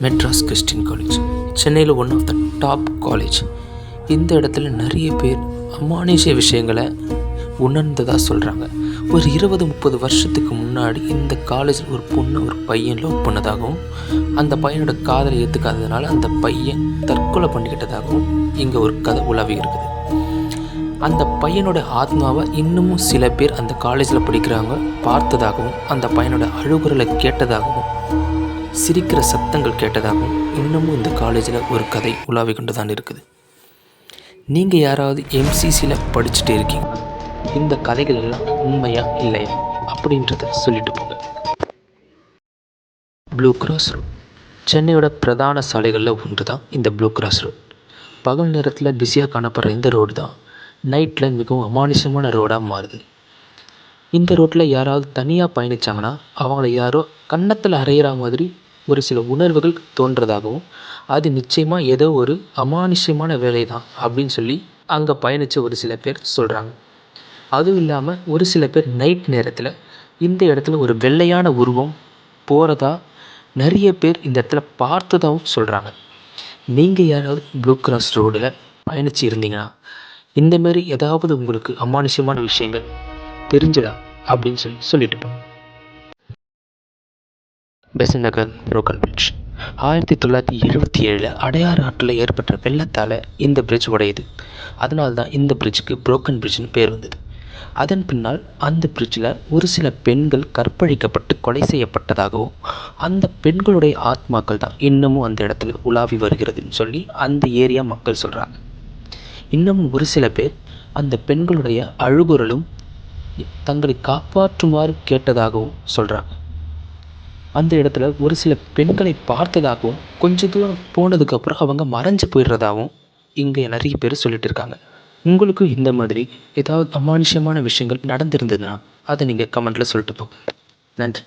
Madras Christian college சென்னையில் one of the top college. இந்த இடத்துல நிறைய பேர் அமானுஷ்ய விஷயங்களை உணர்ந்ததாக சொல்கிறாங்க. ஒரு 20-30 வருஷத்துக்கு முன்னாடி இந்த காலேஜில் ஒரு பொண்ணு ஒரு பையன் லவ் பண்ணதாகவும், அந்த பையனோட காதலை ஏற்றுக்காததுனால அந்த பையன் தற்கொலை பண்ணிக்கிட்டதாகவும் இங்கே ஒரு கதை உலாவி இருக்குது. அந்த பையனோட ஆத்மாவை இன்னமும் சில பேர் அந்த காலேஜில் படிக்கிறாங்க பார்த்ததாகவும், அந்த பையனோட அழுகுரலை கேட்டதாகவும், சிரிக்கிற சத்தங்கள் கேட்டதாகவும் இன்னமும் இந்த காலேஜில் ஒரு கதை உலாவி கொண்டு தான் இருக்குது. நீங்கள் யாராவது எம்சிசியில் படிச்சுட்டு இருக்கீங்க, இந்த கதைகள் எல்லாம் உண்மையா இல்லையா அப்படின்றத சொல்லிட்டு போங்க. ப்ளூ கிராஸ் ரோட் சென்னையோட பிரதான சாலைகளில் ஒன்று தான் இந்த ப்ளூ கிராஸ் ரோட். பகல் நேரத்தில் பிஸியாக காணப்படுற இந்த ரோடு தான் நைட்டில் மிகவும் அமானுஷமான ரோடாக மாறுது. இந்த ரோட்டில் யாராவது தனியாக பயணித்தாங்கன்னா அவங்கள யாரோ கன்னத்தில் அறையிற மாதிரி ஒரு சில உணர்வுகள் தோன்றதாகவும், அது நிச்சயமாக ஏதோ ஒரு அமானுஷ்யமான வேலை தான் அப்படின்னு சொல்லி அங்கே பயணித்த ஒரு சில பேர் சொல்கிறாங்க. அதுவும் இல்லாமல் ஒரு சில பேர் நைட் நேரத்தில் இந்த இடத்துல ஒரு வெள்ளையான உருவம் போகிறதா நிறைய பேர் இந்த இடத்துல பார்த்ததாகவும் சொல்கிறாங்க. நீங்கள் யாராவது ப்ளூ கிராஸ் ரோடில் பயணித்து இருந்தீங்கன்னா இந்தமாரி ஏதாவது உங்களுக்கு அமானுஷ்யமான விஷயங்கள் தெரிஞ்சதா அப்படின்னு சொல்லிட்டு போங்க. பெசன்ட் நகர் புரோக்கன் பிரிட்ஜ் 1977 அடையாறு ஆற்றில் ஏற்பட்ட வெள்ளத்தால் இந்த பிரிட்ஜ் உடையுது. அதனால தான் இந்த பிரிட்ஜுக்கு புரோக்கன் பிரிட்ஜ்னு பேர் வந்தது. அதன் பின்னால் அந்த பிரிட்ஜில் ஒரு சில பெண்கள் கற்பழிக்கப்பட்டு கொலை செய்யப்பட்டதாகவும், அந்த பெண்களுடைய ஆத்மாக்கள் தான் இன்னமும் அந்த இடத்துல உலாவி வருகிறதுன்னு சொல்லி அந்த ஏரியா மக்கள் சொல்கிறாங்க. இன்னமும் ஒரு சில பேர் அந்த பெண்களுடைய அழுகுரலும் தங்களை காப்பாற்றுமாறு கேட்டதாகவும் சொல்கிறாங்க. அந்த இடத்துல ஒரு சில பெண்களை பார்த்ததாகவும், கொஞ்சம் தூரம் போனதுக்கப்புறம் அவங்க மறைஞ்சு போயிடுறதாகவும் இங்கே நிறைய பேர் சொல்லிட்டு இருக்காங்க. உங்களுக்கு இந்த மாதிரி ஏதாவது அமானுஷ்யமான விஷயங்கள் நடந்திருந்ததுன்னா அதை நீங்கள் கமெண்ட்டில் சொல்லிட்டு போங்க. நன்றி.